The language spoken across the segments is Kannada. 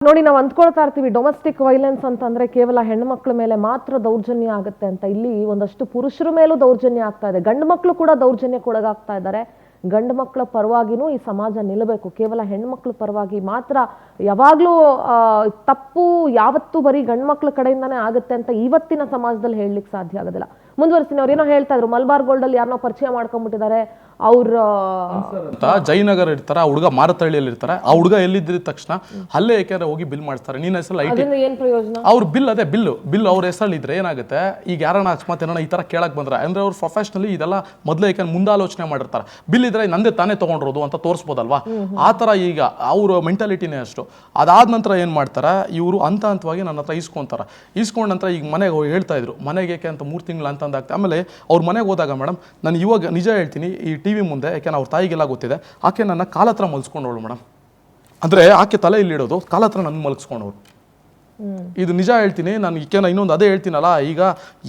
ನೋಡಿ ನಾವು ಅಂದ್ಕೊಳ್ತಾ ಇರ್ತೀವಿ ಡೊಮೆಸ್ಟಿಕ್ ವೈಲೆನ್ಸ್ ಅಂತಂದ್ರೆ ಕೇವಲ ಹೆಣ್ಮಕ್ಳ ಮೇಲೆ ಮಾತ್ರ ದೌರ್ಜನ್ಯ ಆಗುತ್ತೆ ಅಂತ. ಇಲ್ಲಿ ಒಂದಷ್ಟು ಪುರುಷರ ಮೇಲೂ ದೌರ್ಜನ್ಯ ಆಗ್ತಾ ಇದೆ, ಗಂಡು ಮಕ್ಕಳು ಕೂಡ ದೌರ್ಜನ್ಯಕ್ಕೆ ಒಳಗಾಗ್ತಾ ಇದ್ದಾರೆ. ಗಂಡು ಮಕ್ಕಳ ಪರವಾಗಿನೂ ಈ ಸಮಾಜ ನಿಲ್ಲಬೇಕು, ಕೇವಲ ಹೆಣ್ಮಕ್ಳ ಪರವಾಗಿ ಮಾತ್ರ ಯಾವಾಗ್ಲೂ ತಪ್ಪು ಯಾವತ್ತೂ ಬರೀ ಗಂಡು ಮಕ್ಳ ಕಡೆಯಿಂದಾನೇ ಆಗುತ್ತೆ ಅಂತ ಇವತ್ತಿನ ಸಮಾಜದಲ್ಲಿ ಹೇಳಲಿಕ್ಕೆ ಸಾಧ್ಯ ಆಗೋದಿಲ್ಲ. ಮುಂದುವರಿಸ್ತೀನಿ. ಅವ್ರು ಏನೋ ಹೇಳ್ತಾ ಇದ್ರು, ಮಲ್ಬಾರ್ ಗೋಲ್ಡ್ ಅಲ್ಲಿ ಯಾರನ್ನೋ ಪರಿಚಯ ಮಾಡ್ಕೊಂಡ್ಬಿಟ್ಟಿದ್ದಾರೆ ಅವ್ರ ಜಯನಗರ ಇರ್ತಾರೆ, ಆ ಹುಡುಗ ಮಾರತಳ್ಳಿಯಲ್ಲಿ ಇರ್ತಾರೆ. ಆ ಹುಡುಗ ಎಲ್ಲಿದ್ದ ತಕ್ಷಣ ಅಲ್ಲೇ ಏಕೆಂದ್ರೆ ಹೋಗಿ ಬಿಲ್ ಮಾಡಿಸ್ತಾರೆ. ನೀನ್ ಹೆಸರು ಏನ್ ಪ್ರಯೋಜನ? ಅವ್ರ ಬಿಲ್ ಅದೇ ಬಿಲ್ ಅವ್ರ ಹೆಸರಲ್ಲಿ ಇದ್ರೆ ಏನಾಗುತ್ತೆ, ಈಗ ಯಾರನ್ನ ಅಕಸ್ಮಾತ್ ಏನೋ ಈ ತರ ಕೇಳಕ್ ಬಂದ್ರೆ ಅಂದ್ರೆ ಅವ್ರು ಪ್ರೊಫೆಷನಲಿ ಇದೆಲ್ಲ ಮೊದಲೇ ಏಕೆಂದ್ರೆ ಮುಂದಾಲೋಚನೆ ಮಾಡಿರ್ತಾರೆ. ಬಿಲ್ ಇದ್ರೆ ನಂದೇ ತಾನೇ ತಗೊಂಡಿರೋದು ಅಂತ ತೋರಿಸ್ಬೋದಲ್ವಾ. ಆ ತರ ಈಗ ಅವ್ರ ಮೆಂಟಾಲಿಟಿನೇ ಅಷ್ಟು. ಅದಾದ ನಂತರ ಏನ್ ಮಾಡ್ತಾರೆ ಇವರು ಹಂತವಾಗಿ ನನ್ನ ಹತ್ರ ಇಸ್ಕೊಂಡ ನಂತರ ಈಗ ಮನೆಗೆ ಹೇಳ್ತಾ ಇದ್ರು, ಮನೆಗೆ ಏಕೆ ಅಂತ 3 ತಿಂಗಳು ಅಂತ ಅಂದಾಗ್ತದೆ. ಆಮೇಲೆ ಅವ್ರ ಮನೆಗೆ ಹೋದಾಗ ಮೇಡಮ್ ನಾನು ಇವಾಗ ನಿಜ ಹೇಳ್ತೀನಿ, ಈ ಟಿವಿ ಮುಂದೆ ಯಾಕೆಂದ್ರೆ ಅವ್ರ ತಾಯಿಗೆಲ್ಲ ಗೊತ್ತಿದೆ, ಆಕೆ ನನ್ನ ಕಾಲ ಹತ್ರ ಮಲ್ಸ್ಕೊಂಡವಳು ಮೇಡಮ್. ಅಂದ್ರೆ ಆಕೆ ತಲೆ ಇಲ್ಲಿಡೋದು, ಕಾಲ ಹತ್ರ ನನ್ನ ಮಲ್ಸ್ಕೊಂಡವ್ರು. ಇದು ನಿಜ ಹೇಳ್ತೀನಿ ನಾನು. ಏಕೆಂದ್ರೆ ಇನ್ನೊಂದು ಅದೇ ಹೇಳ್ತೀನಲ್ಲ, ಈಗ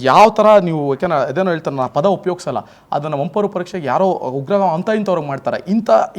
ಯಾವ ಥರ ನೀವು ಏಕೆಂದ್ರೆ ಅದೇನೋ ಹೇಳ್ತಾರೆ, ನಾನು ಪದ ಉಪಯೋಗಿಸಲ್ಲ ಅದನ್ನು ಮಂಪರು ಪರೀಕ್ಷೆಗೆ ಯಾರೋ ಉಗ್ರಗಾಮ ಇಂಥವ್ರಿಗೆ ಮಾಡ್ತಾರೆ.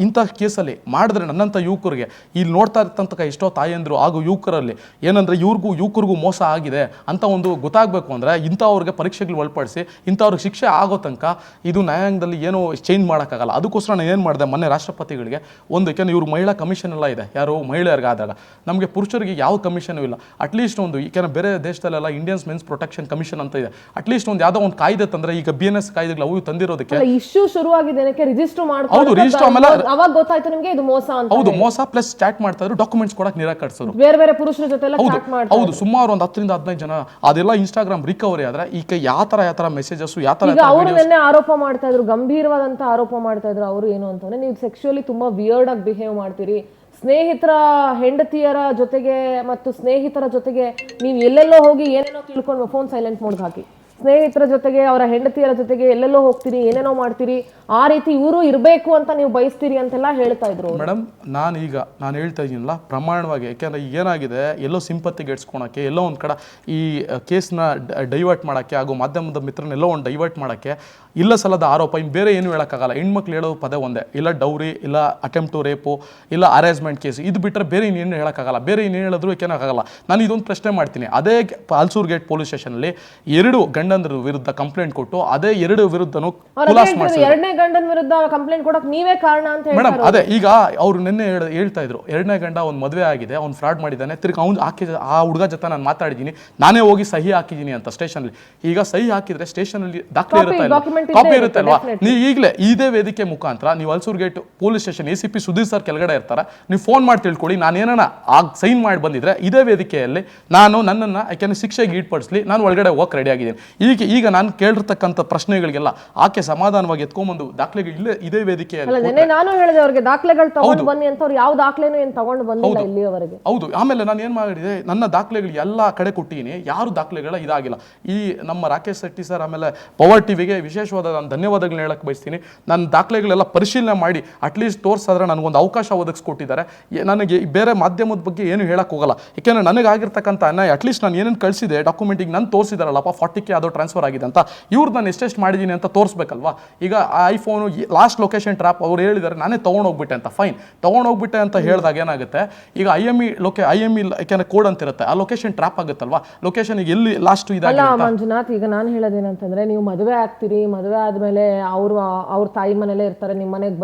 ಇಂಥ ಕೇಸಲ್ಲಿ ಮಾಡಿದ್ರೆ ನನ್ನಂಥ ಯುವಕರಿಗೆ ಇಲ್ಲಿ ನೋಡ್ತಾ ಇರ್ತಂತ ಎಷ್ಟೋ ತಾಯಂದರು ಹಾಗೂ ಯುವಕರಲ್ಲಿ ಏನಂದರೆ ಯುವಕರಿಗೂ ಮೋಸ ಆಗಿದೆ ಅಂತ ಒಂದು ಗೊತ್ತಾಗಬೇಕು ಅಂದರೆ ಇಂಥವ್ರಿಗೆ ಪರೀಕ್ಷೆಗಳು ಒಳಪಡಿಸಿ ಇಂಥವ್ರಿಗೆ ಶಿಕ್ಷೆ ಆಗೋ ತನಕ ಇದು ನ್ಯಾಯಾಂಗದಲ್ಲಿ ಏನೋ ಚೇಂಜ್ ಮಾಡೋಕ್ಕಾಗಲ್ಲ. ಅದಕ್ಕೋಸ್ಕರ ನಾನು ಏನು ಮಾಡಿದೆ, ಮೊನ್ನೆ ರಾಷ್ಟ್ರಪತಿಗಳಿಗೆ ಒಂದು ಏಕೆಂದ್ರೆ ಇವ್ರು ಮಹಿಳಾ ಕಮಿಷನ್ ಎಲ್ಲ ಇದೆ, ಯಾರು ಮಹಿಳೆಯರಿಗಾದಾಗ ನಮಗೆ ಪುರುಷರಿಗೆ ಯಾವ ಕಮಿಷನ್ ಇಲ್ಲ. ಅಟ್ಲೀಸ್ಟ್ ಒಂದು ಈಕೆನ ಬೇರೆ ದೇಶದಲ್ಲೆಲ್ಲ ಇಂಡಿಯನ್ಸ್ ಮೆನ್ಸ್ ಪ್ರೊಟೆಕ್ಷನ್ ಕಮಿಷನ್ ಅಂತ ಇದೆ. ಅಟ್ಲೀಸ್ಟ್ ಒಂದು ಯಾವ್ದೋ ಒಂದು ಕಾಯ್ದೆ ತಂದ್ರೆ, ಈಗ BNS ಕಾಯ್ದೆಗಳು ಅವು ತಂದಿರೋದಕ್ಕೆ ಇಶ್ಯೂ ಶುರುವಾಗಿದೆ, ರಿಜಿಸ್ಟರ್ ಹೌದು ರಿಜಿಸ್ಟರ್ ಆಮೇಲೆ ಅವಾಗ ಗೊತ್ತಾಯ್ತು ನಿಮಗೆ ಇದು ಮೋಸ ಅಂತ. ಹೌದು ಮೋಸ ಪ್ಲಸ್ ಚಾಟ್ ಮಾಡ್ತಾ ಇದ್ರು, ಡಾಕ್ಯುಮೆಂಟ್ಸ್ ಕೊಡಕ್ಕೆ ನಿರಾಕರಿಸಿದ್ರು. ಬೇರೆ ಪುರುಷರ ಜೊತೆ ಎಲ್ಲ ಚಾಟ್ ಮಾಡ್ತಾರೆ. ಹೌದು ಸುಮಾರು ಒಂದು 10 ರಿಂದ 15 ಜನ. ಅದೆಲ್ಲ ಇನ್ಸ್ಟಾಗ್ರಾಮ್ ರಿಕವರಿ ಆದ್ರೆ ಈಗ ಯಾವ ತರ ಮೆಸೇಜಸ್ ಯಾವ ತರ. ಈಗ ಅವರು ನಿನ್ನೆ ಆರೋಪ ಮಾಡ್ತಾ ಇದ್ರು, ಗಂಭೀರವಾದಂತ ಆರೋಪ ಮಾಡ್ತಾ ಇದ್ರು. ಅವರು ಏನು ಅಂತಂದ್ರೆ, ನೀವು ಸೆಕ್ಸುವಲಿ ತುಂಬಾ ವಿಯರ್ಡ್ ಆಗಿ ಬಿಹೇವ್ ಮಾಡ್ತೀರಿ, ಸ್ನೇಹಿತರ ಹೆಂಡತಿಯರ ಜೊತೆಗೆ ಮತ್ತು ಸ್ನೇಹಿತರ ಜೊತೆಗೆ ನೀವು ಎಲ್ಲೆಲ್ಲೋ ಹೋಗಿ ಏನೇನೋ ತಿಳ್ಕೊಂಡು, ಫೋನ್ ಸೈಲೆಂಟ್ ಮೋಡ್ಗೆ ಹಾಕಿ, ಸ್ನೇಹಿತರ ಜೊತೆಗೆ ಅವರ ಹೆಂಡತಿಯರ ಜೊತೆಗೆ ಎಲ್ಲೆಲ್ಲೋ ಹೋಗ್ತೀರಿ, ಏನೇನೋ ಮಾಡ್ತೀರಿ, ಆ ರೀತಿ ಇವರು ಇರಬೇಕು ಅಂತ ನೀವು ಬಯಸ್ತೀರಿ ಅಂತೆಲ್ಲ ಹೇಳ್ತಾ ಇದ್ರು ಮೇಡಮ್. ನಾನು ಹೇಳ್ತಾ ಇದ್ದೀನಲ್ಲ ಪ್ರಮಾಣವಾಗಿ, ಯಾಕೆಂದ್ರೆ ಏನಾಗಿದೆ, ಎಲ್ಲೋ ಸಿಂಪತ್ತಿ ಗೆಡ್ಸ್ಕೊಳಕ್ಕೆ, ಎಲ್ಲೋ ಒಂದು ಕಡೆ ಈ ಕೇಸ್ನ ಡೈವರ್ಟ್ ಮಾಡೋಕ್ಕೆ ಹಾಗೂ ಮಾಧ್ಯಮದ ಮಿತ್ರನೆಲ್ಲೋ ಒಂದು ಡೈವರ್ಟ್ ಮಾಡೋಕ್ಕೆ ಇಲ್ಲ ಸಲದ ಆರೋಪ. ಇನ್ನು ಬೇರೆ ಏನು ಹೇಳೋಕ್ಕಾಗಲ್ಲ. ಹೆಣ್ಮಕ್ಳು ಹೇಳೋ ಪದ ಒಂದೇ, ಇಲ್ಲ ಡೌರಿ, ಇಲ್ಲ ಅಟೆಂಪ್ಟ್ ಟು ರೇಪು, ಇಲ್ಲ ಹರಾಸ್ಮೆಂಟ್ ಕೇಸ್. ಇದು ಬಿಟ್ಟರೆ ಬೇರೆ ಇನ್ನೇನು ಹೇಳೋಕ್ಕಾಗಲ್ಲ. ಬೇರೆ ಇನ್ನೇನು ಹೇಳಿದ್ರು ಏನಾಗಲ್ಲ. ನಾನು ಇದೊಂದು ಪ್ರಶ್ನೆ ಮಾಡ್ತೀನಿ, ಅದೇ ಹಲ್ಸೂರ್ ಗೇಟ್ ಪೊಲೀಸ್ ಸ್ಟೇಷನಲ್ಲಿ 2 ಗಂಡಂದ್ರ ವಿರುದ್ಧ ಕಂಪ್ಲೇಂಟ್ ಕೊಟ್ಟು ಅದೇ 2 ವಿರುದ್ಧನೂ ಖುಲಾಸ್ ಮಾಡಿದ್ರು. 2ನೇ ಗಂಡನ ವಿರುದ್ಧ ಕಂಪ್ಲೇಂಟ್ ಕೊಡಕ್ಕೆ ನೀವೇ ಕಾರಣ ಅಂತ ಹೇಳಿ ಮೇಡಮ್. ಅದೇ ಈಗ ಅವ್ರು ನಿನ್ನೆ ಹೇಳ್ತಾ ಇದ್ರು, 2ನೇ ಗಂಡ ಒಂದು ಮದುವೆ ಆಗಿದೆ, ಅವ್ನು ಫ್ರಾಡ್ ಮಾಡಿದ್ದಾನೆ, ತಿರ್ಗಿ ಆ ಹುಡುಗ ಜೊತೆ ನಾನು ಮಾತಾಡಿದ್ದೀನಿ, ನಾನೇ ಹೋಗಿ ಸಹಿ ಹಾಕಿದ್ದೀನಿ ಅಂತ ಸ್ಟೇಷನ್ಲಿ. ಈಗ ಸಹಿ ಹಾಕಿದ್ರೆ ಸ್ಟೇಷನಲ್ಲಿ ದಾಖಲೆ ಇರುತ್ತೆ, ಕಾಪಿ ಇರುತ್ತೆ ಅಲ್ವಾ. ನೀವು ಈಗಲೇ ಇದೇ ವೇದಿಕೆ ಮುಖಾಂತರ ನೀವು Halsoor gate police station ACP Sudhir sir ಕೆಳಗಡೆ ಇರ್ತಾರೆ, ನೀವು ಫೋನ್ ಮಾಡಿ ತಿಳ್ಕೊಳ್ಳಿ. ನಾನು ಏನಾನ ಸೈನ್ ಮಾಡಿ ಬಂದಿದ್ರೆ ಇದೇ ವೇದಿಕೆಯಲ್ಲಿ ನಾನು ನನ್ನನ್ನು ಯಾಕೆಂದ್ರೆ ಶಿಕ್ಷೆಗೆ ಈಡ್ಪಡಿಸಲಿ, ನಾನು ಒಳಗಡೆ ಹೋಗಕ್ಕೆ ರೆಡಿ ಆಗಿದ್ದೀನಿ. ಈಗ ನಾನು ಕೇಳಿರ್ತಕ್ಕಂಥ ಪ್ರಶ್ನೆಗಳಿಗೆಲ್ಲ ಆಕೆ ಸಮಾಧಾನವಾಗಿ ಎತ್ಕೊಂಡ್ಬಂದು ದಾಖಲೆಗಳು ಇದೇ ವೇದಿಕೆಯಲ್ಲಿ ನಾನು ಹೇಳಿದೆ ಅವ್ರಿಗೆ ದಾಖಲೆಗಳು ತಗೊಂಡು ಬನ್ನಿ ಅಂತ. ಅವ್ರು ಯಾವ ದಾಖಲೆನೂ ಏನು ತಗೊಂಡು ಬಂದಿಲ್ಲ ಇಲ್ಲಿಯವರೆಗೆ. ಹೌದು. ಆಮೇಲೆ ನಾನು ಏನು ಮಾಡಿದೆ, ನನ್ನ ದಾಖಲೆಗಳು ಎಲ್ಲ ಕಡೆ ಕೊಟ್ಟಿದ್ದೀನಿ, ಯಾರು ದಾಖಲೆಗಳ ಇದಾಗಿಲ್ಲ. ಈ ನಮ್ಮ ರಾಕೇಶ್ ಶೆಟ್ಟಿ ಸರ್ ಆಮೇಲೆ ಪವರ್ ಟಿವಿಗೆ ವಿಶೇಷವಾದ ನಾನು ಧನ್ಯವಾದಗಳನ್ನ ಹೇಳಕ್ಕೆ ಬಯಸ್ತೀನಿ. ನನ್ನ ದಾಖಲೆಗಳೆಲ್ಲ ಪರಿಶೀಲನೆ ಮಾಡಿ ಅಟ್ಲೀಸ್ಟ್ ತೋರಿಸಿದ್ರೆ ನನಗೊಂದು ಅವಕಾಶ ಒದಗಿಸ್ಕೊಟ್ಟಿದ್ದಾರೆ. ನನಗೆ ಬೇರೆ ಮಾಧ್ಯಮದ ಬಗ್ಗೆ ಏನು ಹೇಳಕ್ಕೆ ಹೋಗಲ್ಲ, ಯಾಕೆಂದ್ರೆ ನನಗಾಗಿರ್ತಕ್ಕಂಥ ಅನ್ಯಾಯ ಅಟ್ಲೀಸ್ಟ್ ನಾನು ಏನೇನು ಕಳಿಸಿದೆ ಡಾಕ್ಯುಮೆಂಟಿಗೆ ನಾನು ತೋರಿಸಿದಾರಲ್ಲಪ್ಪ, 40K ಯಾವುದೋ ಟ್ರಾನ್ಸ್ಫರ್ ಆಗಿದೆ ಅಂತ, ಇವ್ರದ್ದು ನಾನು ಎಷ್ಟೆಷ್ಟು ಮಾಡಿದ್ದೀನಿ ಅಂತ ತೋರಿಸ್ಬೇಕಲ್ವಾ. ಈಗ ಐಫೋನು ಲಾಸ್ಟ್ ಲೊಕೇಶನ್ ಟ್ರ್ಯಾಪ್ ಅವ್ರು ಹೇಳಿದ್ದಾರೆ, ನಾನೇ ತೊಗೊಂಡೋಗ್ಬಿಟ್ಟೆ ಅಂತ. ಫೈನ್, ತೊಗೊಂಡೋಗ್ಬಿಟ್ಟೆ ಅಂತ ಹೇಳಿದಾಗ ಏನಾಗುತ್ತೆ, ಈಗ IME ಯಾಕೆಂದ್ರೆ ಕೋಡ್ ಅಂತ ಇರುತ್ತೆ, ಆ ಲೊಕೇಶನ್ ಟ್ರ್ಯಾಪ್ ಆಗುತ್ತಲ್ವಾ. ಲೊಕೇಶನ್ ಈಗ ಎಲ್ಲಿ ಲಾಸ್ಟ್ ಇದಾಗಿದೆ ಮಂಜುನಾಥ್. ಈಗ ನಾನು ಹೇಳೋದೇನಂತಂದ್ರೆ, ನೀವು ಮದುವೆ ಆಗ್ತೀರಿ, ಮದುವೆ ಆದ್ಮೇಲೆ ಅವ್ರ ತಾಯಿ ಮನೇಲೆ ಇರ್ತಾರೆ, ನಿಮ್ಮ ಮನೆಗೆ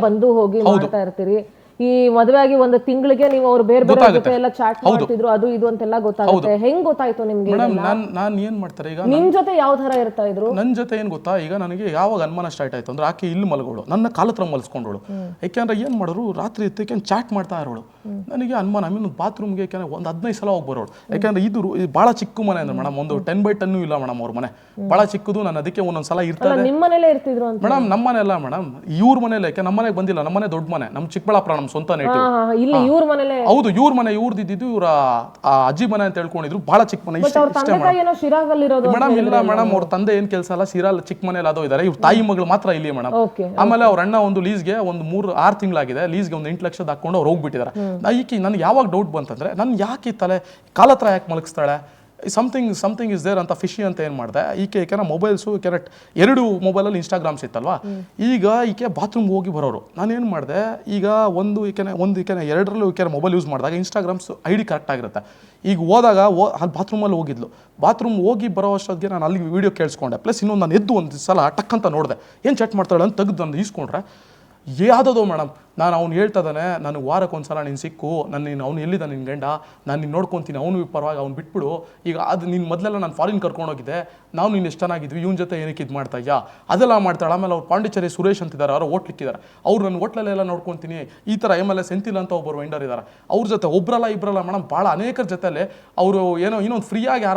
ಬಂದು ಹೋಗಿ ಮಾಡ್ತಾ ಇರ್ತೀರಿ. ಈ ಮದುವೆ ಆಗಿ 1 ತಿಂಗಳಿಗೆ ನೀವು ಅವ್ರು ಬೇರೆ ಜೊತೆ ಎಲ್ಲ ಚಾಟ್ ಮಾಡ್ತಿದ್ರು, ಅದು ಇದು ಅಂತೆಲ್ಲ ಗೊತ್ತಾಗುತ್ತೆ. ಹೆಂಗ್ ಗೊತ್ತಾಯ್ತು ನಿಮ್ಗೆ? ನಾನು ಏನ್ ಮಾಡ್ತಾರೆ, ಈಗ ನಿಮ್ ಜೊತೆ ಯಾವ ತರ ಇರ್ತಾ ಇದ್ರು? ನನ್ನ ಜೊತೆ ಏನ್ ಗೊತ್ತಾ, ಈಗ ನನಗೆ ಯಾವಾಗ ಅನುಮಾನ ಸ್ಟಾರ್ಟ್ ಆಯ್ತು ಅಂದ್ರೆ, ಆಕೆ ಇಲ್ಲಿ ಮಲಗೋಳು, ನನ್ನ ಕಾಲ ಹತ್ರ ಮಲ್ಸ್ಕೊಂಡೋಳು. ಯಾಕೆಂದ್ರೆ ಏನ್ ಮಾಡೋರು, ರಾತ್ರಿ ಎತ್ತಕ್ಕೆ ಚಾಟ್ ಮಾಡ್ತಾ ಇರೋಳು. ನನಗೆ ಅನುಮಾನ. ಬಾತ್ರೂಮ್ಗೆ ಯಾಕೆಂದ್ರೆ ಒಂದು 15 ಸಲ ಹೋಗಿ ಬರೋಳು. ಯಾಕಂದ್ರೆ ಇದು ಬಹಳ ಚಿಕ್ಕ ಮನೆ ಅಂದ್ರೆ ಮೇಡಮ್, ಒಂದು 10x10 ಇಲ್ಲ ಮೇಡಮ್. ಅವ್ರ ಮನೆ ಬಹಳ ಚಿಕ್ಕದು. ನಾನು ಅದಕ್ಕೆ ಒಂದೊಂದ್ಸಲ ಇರ್ತಾರೆ. ನಿಮ್ಮ ಮನೇಲೆ ಇರ್ತಿದ್ರು ಮೇಡಮ್? ನಮ್ಮ ಮನೆ ಅಲ್ಲ ಮೇಡಮ್, ಇವ್ರ ಮನೇಲೆ. ಯಾಕೆ ನಮ್ಮ ಮನೆಗೆ ಬಂದಿಲ್ಲ, ನಮ್ಮ ಮನೆ ದೊಡ್ಡ ಮನೆ, ನಮ್ಮ ಚಿಕ್ಕಬಳ್ಳಾಪುರ, ನಮ್ಮ ಸ್ವಂತ ನೇಟಿವ್. ಹೌದು, ಇವ್ರ ಮನೆ ಇವ್ರದಿದ್ದು, ಇವ್ರ ಅಜ್ಜಿ ಮನೆ ಅಂತ ಹೇಳ್ಕೊಂಡಿದ್ರು. ಬಹಳ ಚಿಕ್ಕ ಮನೆ. ಮೇಡಮ್ ಇಲ್ಲ ಮೇಡಮ್, ಅವ್ರ ತಂದೆ ಏನ್ ಕೆಲಸ ಅಲ್ಲ, ಶಿರಾಲ್ ಚಿಕ್ಕ ಮನೇಲಿ ಅದೋ ಇದಾರೆ. ಇವ್ರ ತಾಯಿ ಮಗಳು ಮಾತ್ರ ಇಲ್ಲಿ ಮೇಡಮ್. ಆಮೇಲೆ ಅವ್ರ ಅಣ್ಣ ಒಂದು ಲೀಸ್ಗೆ ಒಂದು 3-6 ತಿಂಗಳಾಗಿದೆ, ಲೀಸ್ಗೆ ಒಂದು 8 ಲಕ್ಷ ಹಾಕೊಂಡು ಅವ್ರು ಹೋಗ್ಬಿಟ್ಟಿದ್ದಾರೆ. ನನಗೆ ಯಾವಾಗ ಡೌಟ್ ಬಂತಂದ್ರೆ, ನನ್ ಯಾಕೆ ತಲೆ ಕಾಲ ಹತ್ರ ಯಾಕೆ ಮಲಗಿಸ್ತಾಳೆ, ಸಮಥಿಂಗ್ ಇಸ್ ದೇರ್ ಅಂತ ಫಿಶಿ ಅಂತ ಏನು ಮಾಡಿದೆ, ಈಕೆನ ಮೊಬೈಲ್ಸು ಎರಡು ಮೊಬೈಲಲ್ಲಿ ಇನ್ಸ್ಟಾಗ್ರಾಮ್ಸ್ ಇತ್ತಲ್ವಾ, ಈಗ ಈಕೆ ಬಾತ್ರೂಮ್ ಹೋಗಿ ಬರೋರು. ನಾನೇನು ಮಾಡಿದೆ, ಈಗ ಈಕೆನ ಎರಡರಲ್ಲೂ ಮೊಬೈಲ್ ಯೂಸ್ ಮಾಡಿದಾಗ ಇನ್ಸ್ಟಾಗ್ರಾಮ್ಸ್ ID ಕರೆಕ್ಟ್ ಆಗಿರುತ್ತೆ. ಈಗ ಹೋದಾಗ ಅಲ್ಲಿ ಬಾತ್ರೂಮಲ್ಲಿ ಹೋಗಿದ್ಲು, ಬಾತ್ರೂಮ್ ಹೋಗಿ ಬರೋ ಅಷ್ಟೊತ್ತಿಗೆ ನಾನು ಅಲ್ಲಿ ವೀಡಿಯೋ ಕೇಳಿಸ್ಕೊಂಡೆ. ಪ್ಲಸ್ ಇನ್ನೊಂದು ನಾನು ಎದ್ದು ಒಂದು ಸಲ ಟಕ್ ಅಂತ ನೋಡಿದೆ, ಏನು ಚಾಟ್ ಮಾಡ್ತಾಳೆ ಅಂತ ತೆಗೆದು ನಾನು ಈಸ್ಕೊಂಡ್ರೆ ಯಾವುದೋ ಮೇಡಮ್, ನಾನು ಅವ್ನು ಹೇಳ್ತಾ ಇದ್ದಾನೆ ನನಗೆ ವಾರಕ್ಕೊಂದ್ಸಲ ನೀನು ಸಿಕ್ಕು, ಅವ್ನು ಎಲ್ಲಿದ್ದ ನಿನ್ನ ಗಂಡ, ನಾನು ನಿನ್ನ ನೋಡ್ಕೊತೀನಿ, ಅವನು ಪರವಾಗಿ ಅವ್ನು ಬಿಟ್ಬಿಡು, ಈಗ ಅದು ನಿನ್ನ ಮೊದಲೆಲ್ಲ ನಾನು ಫಾರಿನ್ ಕರ್ಕೊಂಡೋಗಿದ್ದೆ, ನಾವು ನೀನು ಎಷ್ಟು ಚೆನ್ನಾಗಿದ್ವಿ, ಇವನ ಜೊತೆ ಏನಕ್ಕೆ ಇದು ಮಾಡ್ತಾ ಇದೆಯಾ, ಅದೆಲ್ಲ ಮಾಡ್ತಾಳೆ. ಆಮೇಲೆ ಅವ್ರು ಪಾಂಡಿಚೇರಿ ಸುರೇಶ್ ಅಂತಿದ್ದಾರೆ, ಅವರ ಹೋಟ್ಲಿಕ್ಕಿದ್ದಾರೆ, ಅವ್ರು ನನ್ನ ಹೋಟ್ಲಲ್ಲೆಲ್ಲ ನೋಡ್ಕೊತೀನಿ, ಈ ಥರ MLS ಸೆಂತಿಲ್ ಅಂತ ಒಬ್ಬರು ವೆಂಡರ್ ಇದ್ದಾರೆ, ಅವ್ರ ಜೊತೆ ಒಬ್ಬರಲ್ಲ ಇಬ್ಬರಲ್ಲ ಮೇಡಮ್, ಭಾಳ ಅನೇಕರ ಜೊತೆಲೆ ಅವರು ಇನ್ನೊಂದು ಫ್ರೀಯಾಗಿ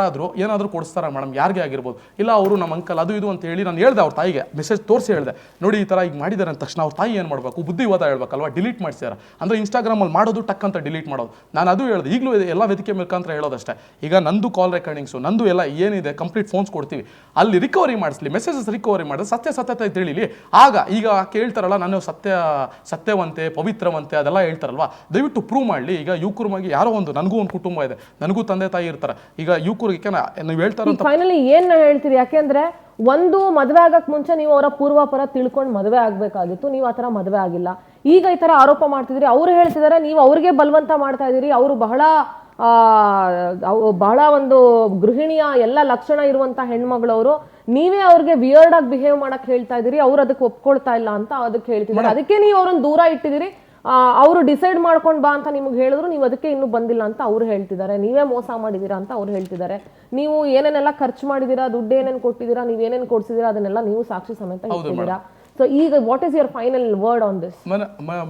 ಏನಾದರೂ ಕೊಡಿಸ್ತಾರೆ ಮೇಡಮ್, ಯಾರಿಗೆ ಆಗಿರ್ಬೋದು, ಇಲ್ಲ ಅವರು ನಮ್ಮ ಅಂಕಲ್ ಅದು ಇದು ಅಂತ ಹೇಳಿ ನಾನು ಹೇಳ್ದೆ ಅವ್ರ ತಾಯಿಗೆ, ಮೆಸೇಜ್ ತೋರಿಸಿ ಹೇಳಿದೆ, ನೋಡಿ ಈ ಥರ ಈಗ ಮಾಡಿದ್ದಾರೆ ಅಂದ ತಕ್ಷಣ ಅವ್ರ ತಾಯಿ ಏನು ಮಾಡಬೇಕು, ಬುದ್ಧಿವಾದ ಹೇಳ್ಬೇಕಲ್ವಾ, ಡಿಲೀಟ್ ಮಾಡಿಸ್ಯಾರ ಅಂದರೆ ಇನ್ಸ್ಟಾಗ್ರಾಮಲ್ಲಿ ಮಾಡೋದು ಟಕ್ ಅಂತ ಡಿಲೀಟ್ ಮಾಡೋದು. ನಾನು ಅದು ಹೇಳಿದೆ, ಈಗಲೂ ಎಲ್ಲ ವೇದಿಕೆ ಮುಖಾಂತರ ಹೇಳೋದಷ್ಟೇ, ಈಗ ನಂದು ಕಾಲ್ ರೆಕಾರ್ಡಿಂಗ್ಸು ನಂದು ಎಲ್ಲ ಏನಿದೆ ಕಂಪ್ಲೀಟ್ ಫೋನ್ಸ್ ಕೊಡ್ತೀವಿ, ಅಲ್ಲಿ ರಿಕವರಿ ಮಾಡಿಸ್ಲಿ, ಮೆಸೇಜಸ್ ರಿಕವರಿ ಮಾಡಿದ್ರೆ ಸತ್ಯತೆ ತಿಳಿಲಿ. ಆಗ ಈಗ ಕೇಳ್ತಾರಲ್ಲ ನಾನು ಸತ್ಯವಂತೆ ಪವಿತ್ರವಂತೆ ಅದೆಲ್ಲ ಹೇಳ್ತಾರಲ್ವಾ, ದಯವಿಟ್ಟು ಪ್ರೂವ್ ಮಾಡಲಿ. ಈಗ ಯುವಕರಿಗೆ ಯಾರೋ ನನಗೂ ಒಂದು ಕುಟುಂಬ ಇದೆ, ನನಗೂ ತಂದೆ ತಾಯಿ ಇರ್ತಾರೆ, ಈಗ ಯುವಕರಿಗೆ ನೀವು ಹೇಳ್ತಾರಂತ ಫೈನಲಿ ಏನ್ ಹೇಳ್ತೀರಿ? ಯಾಕೆಂದ್ರೆ ಒಂದು ಮದುವೆ ಆಗಕ್ ಮುಂಚೆ ನೀವು ಅವರ ಪೂರ್ವಾಪರ ತಿಳ್ಕೊಂಡು ಮದುವೆ ಆಗ್ಬೇಕಾಗಿತ್ತು, ನೀವು ಆತರ ಮದುವೆ ಆಗಿಲ್ಲ, ಈಗ ಈ ತರ ಆರೋಪ ಮಾಡ್ತಿದ್ರಿ, ಅವ್ರು ಹೇಳ್ತಿದ್ದಾರೆ ನೀವು ಅವ್ರಿಗೆ ಬಲವಂತ ಮಾಡ್ತಾ ಇದೀರಿ, ಅವರು ಬಹಳ ಒಂದು ಗೃಹಿಣಿಯ ಎಲ್ಲ ಲಕ್ಷಣ ಇರುವಂತ ಹೆಣ್ಮಗಳವರು, ನೀವೇ ಅವ್ರಿಗೆ ವಿಯರ್ಡ್ ಆಗಿ ಬಿಹೇವ್ ಮಾಡಕ್ ಹೇಳ್ತಾ ಇದೀರಿ, ಅವ್ರು ಅದಕ್ಕೆ ಒಪ್ಕೊಳ್ತಾ ಇಲ್ಲ ಅಂತ ಅದಕ್ಕೆ ಹೇಳ್ತಿದ್ದಾರೆ, ಅದಕ್ಕೆ ನೀವು ಅವ್ರನ್ನ ದೂರ ಇಟ್ಟಿದ್ದೀರಿ, ಅವರು ಡಿಸೈಡ್ ಮಾಡ್ಕೊಂಡು ಬಾ ಅಂತ ನಿಮ್ಗೆ ಹೇಳಿದ್ರು, ನೀವು ಅದಕ್ಕೆ ಇನ್ನೂ ಬಂದಿಲ್ಲ ಅಂತ ಅವ್ರು ಹೇಳ್ತಿದ್ದಾರೆ, ನೀವೇ ಮೋಸ ಮಾಡಿದೀರಾ ಅಂತ ಅವ್ರು ಹೇಳ್ತಿದ್ದಾರೆ, ನೀವು ಏನೇನೆಲ್ಲ ಖರ್ಚು ಮಾಡಿದೀರಾ, ದುಡ್ಡು ಏನೇನು ಕೊಟ್ಟಿದ್ದೀರಾ, ನೀವೇನೇನು ಕೊಡ್ಸಿದೀರಾ ಅದನ್ನೆಲ್ಲ ನೀವು ಸಾಕ್ಷಿ ಸಮೇತ ಇಟ್ಟಿದ್ದೀರಾ. ಸೊ ಈಗ what is your final word on this?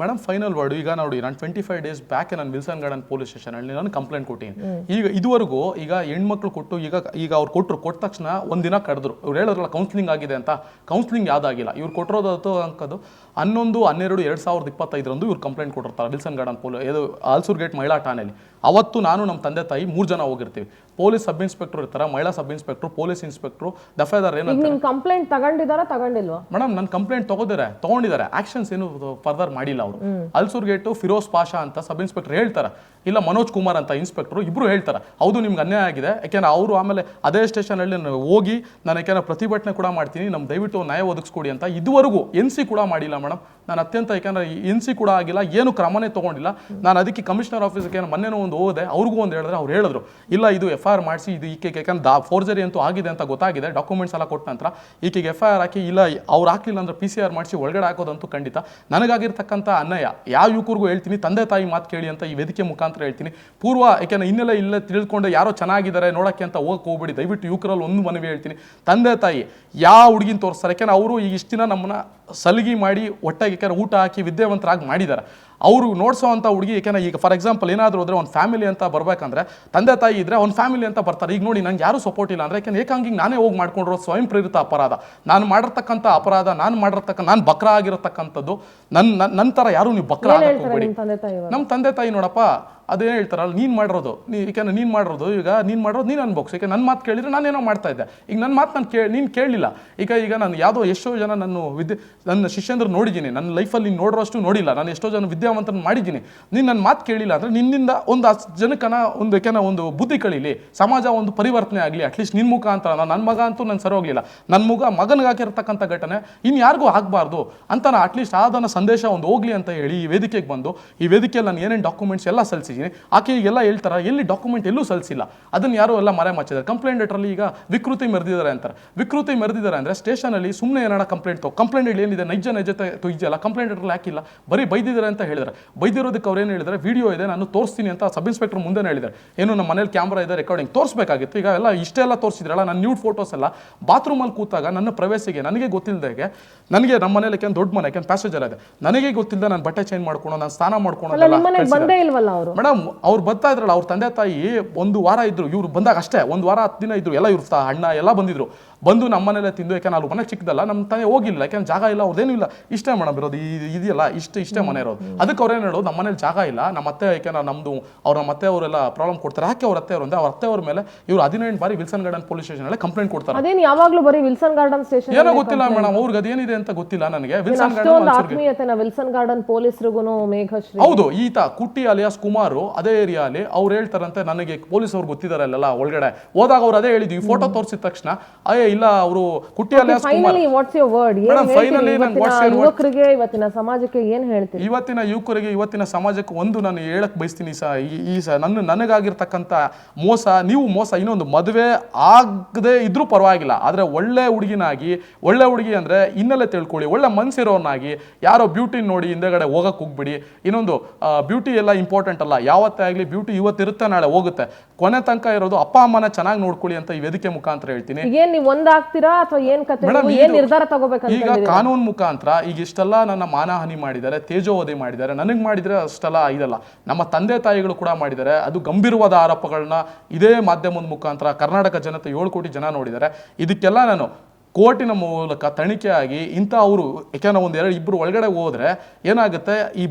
Madam final word ಈಗ ನೋಡಿ, ನಾನು 25 days ಬ್ಯಾಕ್ ನಾನು ವಿಲ್ಸನ್ ಗಾರ್ಡನ್ ಪೊಲೀಸ್ ಸ್ಟೇಷನಲ್ಲಿ ನಾನು ಕಂಪ್ಲೇಂಟ್ ಕೊಟ್ಟಿನಿ. ಈಗ ಇದುವರೆಗೂ ಈಗ ಹೆಣ್ಮಕ್ಳು ಕೊಟ್ಟು ಈಗ ಅವ್ರು ಕೊಟ್ಟ ತಕ್ಷಣ ಒಂದಿನ ಕರೆದ್ರು, ಇವ್ರು ಹೇಳಿದ್ರಲ್ಲ ಕೌನ್ಸಿಲಿಂಗ್ ಆಗಿದೆ ಅಂತ, ಕೌನ್ಸಿಲಿಂಗ್ ಯಾವುದಾಗಿಲ್ಲ, ಇವ್ರು ಕೊಟ್ಟಿರೋದು ಅಂಕದು 11/12/2025 ಇವ್ರು ಕಂಪ್ಲೇಂಟ್ ಕೊಟ್ಟಿರ್ತಾರೆ ವಿಲ್ಸನ್ ಗಾರ್ಡನ್ ಇದು ಆಲ್ಸೂರ್ ಗೇಟ್ ಮಹಿಳಾ ಠಾಣೆಯಲ್ಲಿ. ಅವತ್ತು ನಾನು ನಮ್ಮ ತಂದೆ ತಾಯಿ 3 ಜನ ಹೋಗಿರ್ತೀವಿ, ಪೊಲೀಸ್ ಸಬ್ ಇನ್ಸ್ಪೆಕ್ಟರ್ ಇರ್ತಾರೆ, ಮಹಿಳಾ ಸಬ್ ಇನ್ಸ್ಪೆಕ್ಟರ್, ಪೊಲೀಸ್ ಇನ್ಸ್ಪೆಕ್ಟರ್, ದಫೇದಾರ್ ಏನಂತ ಕಂಪ್ಲೇಂಟ್ ತಗೊಂಡಿಲ್ವಾ ಮೇಡಮ್? ನನ್ನ ಕಂಪ್ಲೇಂಟ್ ತಗೊಂಡಿದ್ದಾರೆ, ಆಕ್ಷನ್ಸ್ ಏನು ಫರ್ದರ್ ಮಾಡಿಲ್ಲ ಅವರು. ಅಲ್ಸೂರ್ ಗೇಟು ಫಿರೋಜ್ ಪಾಷಾ ಅಂತ ಸಬ್ ಇನ್ಸ್ಪೆಕ್ಟರ್ ಹೇಳ್ತಾರೆ, ಇಲ್ಲ ಮನೋಜ್ ಕುಮಾರ್ ಅಂತ ಇನ್ಸ್ಪೆಕ್ಟರ್, ಇಬ್ರು ಹೇಳ್ತಾರೆ ಹೌದು ನಿಮ್ಗೆ ಅನ್ಯಾಯ ಆಗಿದೆ, ಯಾಕೆಂದ್ರೆ ಅವರು ಆಮೇಲೆ ಅದೇ ಸ್ಟೇಷನಲ್ಲಿ ಹೋಗಿ ನಾನು ಯಾಕೆಂದ್ರೆ ಪ್ರತಿಭಟನೆ ಕೂಡ ಮಾಡ್ತೀನಿ, ನಮ್ಮ ದಯವಿಟ್ಟು ನ್ಯಾಯ ಒದಗಿಸ್ಕೊಡಿ ಅಂತ. ಇದುವರೆಗೂ NC ಕೂಡ ಮಾಡಿಲ್ಲ ಮೇಡಮ್, ನಾನು ಅತ್ಯಂತ ಯಾಕೆಂದ್ರೆ NC ಕೂಡ ಆಗಿಲ್ಲ, ಏನು ಕ್ರಮನೇ ತೊಗೊಂಡಿಲ್ಲ. ನಾನು ಅದಕ್ಕೆ ಕಮಿಷನರ್ ಆಫೀಸ್ಗೆ ಮೊನ್ನೆನೂ ಒಂದು ಹೋದೆ, ಅವ್ರಿಗೂ ಒಂದು ಹೇಳಿದ್ರೆ ಅವ್ರು ಹೇಳಿದ್ರು ಇಲ್ಲ ಇದು FIR ಮಾಡಿಸಿ, ಇದು ಈಕೆಗೆ ಯಾಕಂದ್ರೆ ಫೋರ್ಜರಿ ಅಂತೂ ಆಗಿದೆ ಅಂತ ಗೊತ್ತಾಗಿದೆ, ಡಾಕ್ಯುಮೆಂಟ್ಸ್ ಎಲ್ಲ ಕೊಟ್ಟ ನಂತರ ಈಕೆಗೆ FIR ಹಾಕಿ, ಇಲ್ಲ ಅವ್ರು ಹಾಕಲಿಲ್ಲ ಅಂದ್ರೆ PCR ಮಾಡಿಸಿ ಒಳಗಡೆ ಹಾಕೋದಂತೂ ಖಂಡಿತ. ನನಗಾಗಿರ್ತಕ್ಕಂಥ ಅನ್ಯಾಯ ಯಾವ ಯುವಕರಿಗೂ ಹೇಳ್ತೀನಿ, ತಂದೆ ತಾಯಿ ಮಾತು ಕೇಳಿ ಅಂತ ಈ ವೇದಿಕೆ ಮುಖಾಂತರ ಹೇಳ್ತೀನಿ. ಯಾಕೆಂದ್ರೆ ಇಲ್ಲೇ ತಿಳ್ಕೊಂಡು ಯಾರೋ ಚೆನ್ನಾಗಿದ್ದಾರೆ ನೋಡೋಕ್ಕೆ ಅಂತ ಹೋಗ್ಬೇಡಿ, ದಯವಿಟ್ಟು ಯುವಕರಲ್ಲಿ ಒಂದು ಮನವಿ ಹೇಳ್ತೀನಿ, ತಂದೆ ತಾಯಿ ಯಾವ ಹುಡುಗಿನ ತೋರಿಸ್ತಾರೆ, ಯಾಕೆಂದ್ರೆ ಅವರು ಈಗ ಇಷ್ಟು ದಿನ ನಮ್ಮನ್ನ ಸಲಿಗೆ ಮಾಡಿ ಒಟ್ಟಾಗಿ ಯಾಕೆಂದ್ರೆ ಊಟ ಹಾಕಿ ವಿದ್ಯಾವಂತರಾಗಿ ಮಾಡಿದ್ದಾರೆ, ಅವರು ನೋಡ್ಸೋ ಅಂತ ಹುಡುಗಿ ಯಾಕೆಂದ್ರೆ ಈಗ ಫಾರ್ ಎಕ್ಸಾಂಪಲ್ ಏನಾದರೂ ಹೋದ್ರೆ ಒಂದು ಫ್ಯಾಮಿಲಿ ಅಂತ ಬರ್ಬೇಕಂದ್ರೆ ತಂದೆ ತಾಯಿ ಇದ್ರೆ ಒಂದು ಫ್ಯಾಮಿಲಿ ಅಂತ ಬರ್ತಾರೆ. ಈಗ ನೋಡಿ ನಂಗೆ ಯಾರು ಸಪೋರ್ಟ್ ಇಲ್ಲ ಅಂದ್ರೆ ಯಾಕೆಂದ್ರೆ ಏಕಾಂಗಿ ನಾನೇ ಹೋಗಿ ಮಾಡ್ಕೊಂಡಿರೋ ಸ್ವಯಂ ಪ್ರೇರಿತ ಅಪರಾಧ, ನಾನು ಮಾಡಿರ್ತಕ್ಕಂಥ ಅಪರಾಧ, ನಾನು ಬಕ್ರ ಆಗಿರತಕ್ಕಂಥದ್ದು, ನನ್ನ ಥರ ಯಾರು ನೀವು ಬಕ್ರ ಆಗಕ್ಕೆ ಹೋಗ್ಬೇಡಿ. ನಮ್ಮ ತಂದೆ ತಾಯಿ ನೋಡಪ್ಪ ಅದೇನು ಹೇಳ್ತಾರಲ್ಲ, ನೀನು ಮಾಡಿರೋದು ಯಾಕೆಂದ್ರೆ ನೀನು ಮಾಡಿರೋದು ನೀನು ಅನ್ಬೋಕ್ಸ್, ಯಾಕೆ ನನ್ನ ಮಾತು ಕೇಳಿದ್ರೆ ನಾನೇನೋ ಮಾಡ್ತಾ ಇದ್ದೆ, ಈಗ ನನ್ನ ಮಾತು ನೀನು ಕೇಳಲಿಲ್ಲ. ಈಗ ನಾನು ಯಾವುದೋ ಎಷ್ಟೋ ಜನ ನನ್ನ ಶಿಷ್ಯಂದ್ರು ನೋಡಿದ್ದೀನಿ, ನನ್ನ ಲೈಫಲ್ಲಿ ನೀನು ನೋಡೋಷ್ಟು ನೋಡಿಲ್ಲ, ನಾನು ಎಷ್ಟೋ ಜನ ವಿದ್ಯಾವಂತರನ್ನು ಮಾಡಿದ್ದೀನಿ, ನೀನು ನನ್ನ ಮಾತು ಕೇಳಿಲ್ಲ ಅಂದರೆ ನಿನ್ನಿಂದ ಒಂದು ಜನಕ್ಕನ ಒಂದು ಬುದ್ಧಿ ಕಳೀಲಿ, ಸಮಾಜ ಒಂದು ಪರಿವರ್ತನೆ ಆಗಲಿ, ಅಟ್ಲೀಸ್ಟ್ ನಿನ್ನ ಮುಖಾಂತರ. ನನ್ನ ಮಗ ಅಂತೂ ನಾನು ಸರಿ ಹೋಗಲಿಲ್ಲ, ನನ್ನ ಮಗನಿಗೆ ಹಾಕಿರ್ತಕ್ಕಂಥ ಘಟನೆ ಇನ್ನು ಯಾರಿಗೂ ಆಗಬಾರ್ದು ಅಂತ ನಾನು ಅಟ್ಲೀಸ್ಟ್ ಅದನ್ನ ಸಂದೇಶ ಒಂದು ಹೋಗ್ಲಿ ಅಂತ ಹೇಳಿ ಈ ವೇದಿಕೆಗೆ ಬಂದು, ಈ ವೇದಿಕೆಯಲ್ಲಿ ನಾನು ಏನೇನು ಡಾಕ್ಯುಮೆಂಟ್ಸ್ ಎಲ್ಲ ಸಲ್ಲಿಸಿದ್ದೀನಿ, ಆಕೆ ಈಗೆಲ್ಲ ಹೇಳ್ತಾರೆ ಎಲ್ಲಿ ಡಾಕ್ಯುಮೆಂಟ್ ಎಲ್ಲೂ ಸಲ್ಲಿಸಿಲ್ಲ, ಅದನ್ನು ಯಾರೋ ಎಲ್ಲ ಮರೆ ಮಚ್ಚಿದ್ದಾರೆ. ಕಂಪ್ಲೇಂಟ್ ಲೆಟರಲ್ಲಿ ಈಗ ವಿಕೃತಿ ಮೆರೆದಿದ್ದಾರೆ ಅಂತಾರೆ. ವಿಕೃತಿ ಮೆರೆದಿದ್ದಾರೆ ಅಂದರೆ ಸ್ಟೇಷನಲ್ಲಿ ಸುಮ್ಮನೆ ಏನಾರ ಕಂಪ್ಲೇಂಟ್ ಏನಿದೆ ನೈಜತೆ ಇದೆಯಲ್ಲ, ಕಂಪ್ಲೇಂಟ್ ಲೆಟರಲ್ಲಿ ಹಾಕಿಲ್ಲ, ಬರೀ ಬೈದಿದ್ದಾರೆ ಅಂತ ಹೇಳಿದ್ದಾರೆ. ಬೈದಿರೋದಕ್ಕೆ ಅವ್ರು ಏನು ಹೇಳಿದ್ದಾರೆ, ವಿಡಿಯೋ ಇದೆ ನಾನು ತೋರಿಸ್ತೀನಿ ಅಂತ ಸಬ್ ಇನ್ಸ್ಪೆಕ್ಟರ್ ಮುಂದೆ ಹೇಳಿದ್ದಾರೆ. ಏನು ನಮ್ಮ ಮನೇಲಿ ಕ್ಯಾಮ್ರಾ ಇದೆ, ರೆಕಾರ್ಡಿಂಗ್ ತೋರಿಸಬೇಕಾಗಿತ್ತು. ಈಗ ಎಲ್ಲ ಇಷ್ಟೆಲ್ಲ ತೋರಿಸಿದ್ರಲ್ಲ, ನನ್ನ ನ್ಯೂಡ್ ಫೋಟೋಸ್ ಎಲ್ಲ ಬಾತ್ರೂಮಲ್ಲಿ ಕೂತಾಗ ನನ್ನ ಪ್ರವೇಶಿಗೆ ನನಗೆ ಗೊತ್ತಿಲ್ಲದೆ, ನನಗೆ ನಮ್ಮ ಮನೇಲಿ ದೊಡ್ಡ ಮನೆ ಪ್ಯಾಸೇಜ್ ಇದೆ, ನನಗೆ ಗೊತ್ತಿಲ್ಲದೆ ನಾನು ಬಟ್ಟೆ ಚೇಂಜ್ ಮಾಡ್ಕೊಂಡು ನಾನು ಸ್ನಾನ ಮಾಡ್ಕೊಂಡು ಮೇಡಮ್ ಅವ್ರು ಬರ್ತಾ ಇದ್ರಲ್ಲ, ಅವ್ರ ತಂದೆ ತಾಯಿ 1 ವಾರ ಇದ್ರು, ಇವ್ರು ಬಂದಾಗ ಅಷ್ಟೇ 1 ವಾರ 10 ದಿನ ಇದ್ರು, ಎಲ್ಲ ಇವ್ರ ಅಣ್ಣ ಎಲ್ಲ ಬಂದು ನಮ್ಮ ಮನೇಲೆ ತಿಂದು, ಯಾಕಂದ್ರೆ ಅಲ್ಲಿ ಮನೆ ಚಿಕ್ಕದಲ್ಲ, ನಮ್ಮ ತಾಯಿ ಹೋಗಿಲ್ಲ, ಯಾಕಂದ್ರೆ ಜಾಗ ಇಲ್ಲ, ಅವ್ರದ್ದೇನು ಇಲ್ಲ, ಇಷ್ಟೇ ಮೇಡಮ್ ಇರೋದು, ಇದೆಯಲ್ಲ ಇಷ್ಟೇ ಮನೆ ಇರೋದು, ಅದಕ್ಕೆ ಅವ್ರೇನು ಹೇಳೋದು, ನಮ್ಮ ಮನೇಲಿ ಜಾಗ ಇಲ್ಲ, ನಮ್ಮ ಅತ್ತೆ ಯಾಕೆಂದ್ರೆ ನಮ್ದು ನಮ್ಮ ಅತ್ತೆ ಅವರೆಲ್ಲ ಪ್ರಾಬ್ಲಮ್ ಕೊಡ್ತಾರೆ. ಯಾಕೆ ಅವ್ರ ಅತ್ತೆ ಅವರು ಅಂದ್ರೆ ಅವ್ರ ಅತ್ತೆ ಅವ್ರ ಮೇಲೆ ಇವ್ರು 18 ಬಾರಿ ವಿಲ್ಸನ್ ಗಾರ್ಡನ್ ಪೊಲೀಸ್ ಸ್ಟೇಷನ್ ಅಲ್ಲಿ ಕಂಪ್ಲೇಂಟ್ ಕೊಡ್ತಾರೆ. ಅದೇನು ಯಾವಾಗ್ಲೂ ಬರೀ ವಿಲ್ಸನ್ ಗಾರ್ಡನ್ ಸ್ಟೇಷನ್ ಏನೋ ಗೊತ್ತಿಲ್ಲ ಮೇಡಮ್, ಅವ್ರಿಗೆ ಅದೇನಿದೆ ಅಂತ ಗೊತ್ತಿಲ್ಲ ನನಗೆ. ವಿಲ್ಸನ್ ಗಾರ್ಡನ್ ಆತ್ಮೀಯತೆನ ವಿಲ್ಸನ್ ಗಾರ್ಡನ್ ಪೊಲೀಸರಿಗೂ ಮೇಘಶ್ರೀ. ಹೌದು, ಈತ ಕುಟ್ಟಿ ಅಲಿಯಾಸ್ ಕುಮಾರ್ ಅದೇ ಏರಿಯಾಲಿ ಅವ್ರು ಹೇಳ್ತಾರಂತೆ, ನನಗೆ ಪೊಲೀಸ್ ಅವ್ರು ಗೊತ್ತಿದ್ದಾರೆ ಅಲ್ಲೆಲ್ಲ ಒಳಗಡೆ ಹೋದಾಗ ಅವ್ರು ಅದೇ ಹೇಳಿದ್ವಿ. ಈ ಫೋಟೋ ತೋರಿಸಿದ ತಕ್ಷಣ ಇಲ್ಲ ಅವರು Kutti alias Kumar. Finally what's your word? ಯುವಕರಿಗೆ ಇವತ್ತಿನ ಸಮಾಜಕ್ಕೆ ಏನ್ ಹೇಳ್ತೀವಿ? ಇವತ್ತಿನ ಯುವಕರಿಗೆ ಇವತ್ತಿನ ಸಮಾಜಕ್ಕೆ ಒಂದು ನಾನು ಹೇಳಕ್ ಬಯಸ್ತೀನಿ, ನನಗಾಗಿರ್ತಕ್ಕಂಥ ಮೋಸ, ನೀವು ಮೋಸ ಇನ್ನೊಂದು ಮದುವೆ ಆಗದೆ ಇದ್ರೂ ಪರವಾಗಿಲ್ಲ, ಆದ್ರೆ ಒಳ್ಳೆ ಹುಡುಗಿನಾಗಿ, ಒಳ್ಳೆ ಹುಡುಗಿ ಅಂದ್ರೆ ಹಿನ್ನೆಲೆ ತಿಳ್ಕೊಳ್ಳಿ, ಒಳ್ಳೆ ಮನ್ಸಿರೋನಾಗಿ, ಯಾರೋ ಬ್ಯೂಟಿ ನೋಡಿ ಹಿಂದೆಗಡೆ ಹೋಗಕ್ ಹೋಗ್ಬಿಡಿ. ಇನ್ನೊಂದು ಬ್ಯೂಟಿ ಎಲ್ಲ ಇಂಪಾರ್ಟೆಂಟ್ ಅಲ್ಲ, ಯಾವತ್ತೇ ಆಗ್ಲಿ ಬ್ಯೂಟಿ ಇವತ್ತಿರುತ್ತೆ ನಾಳೆ ಹೋಗುತ್ತೆ, ಕೊನೆ ತನಕ ಇರೋದು ಅಪ್ಪ ಅಮ್ಮನ ಚೆನ್ನಾಗಿ ನೋಡ್ಕೊಳ್ಳಿ ಅಂತ ಈ ವೇದಿಕೆ ಮುಖಾಂತರ ಹೇಳ್ತೀನಿ. ಏನ್ ನೀವು ಒಂದಾಗ್ತೀರಾ ಅಥವಾ ಏನ್ ಕತೆ, ಏನ್ ನಿರ್ಧಾರ ತಗೋಬೇಕಂತ? ಈಗ ಕಾನೂನು ಮುಖಾಂತರ ಈಗ ಇಷ್ಟೆಲ್ಲ ನನ್ನ ಮಾನಹಾನಿ ಮಾಡಿದ್ದಾರೆ, ತೇಜೋವಧೆ ಮಾಡಿದ್ದಾರೆ, ನನಗೆ ಮಾಡಿದ್ರೆ ಅಷ್ಟೆಲ್ಲ ಇದಲ್ಲ, ನಮ್ಮ ತಂದೆ ತಾಯಿಗಳು ಕೂಡ ಮಾಡಿದ್ದಾರೆ. ಅದು ಗಂಭೀರವಾದ ಆರೋಪಗಳನ್ನ ಇದೇ ಮಾಧ್ಯಮದ ಮುಖಾಂತರ ಕರ್ನಾಟಕ ಜನತೆ 7 ಕೋಟಿ ಜನ ನೋಡಿದ್ದಾರೆ. ಇದಕ್ಕೆಲ್ಲ ನಾನು ಕೋರ್ಟಿನ ಮೂಲಕ ತನಿಖೆ ಆಗಿ ಇಂಥ ಅವರು ಯಾಕೆಂದ್ರೆ 1-2-2 ಒಳಗಡೆ ಹೋದ್ರೆ ಏನಾಗುತ್ತೆ, ಈ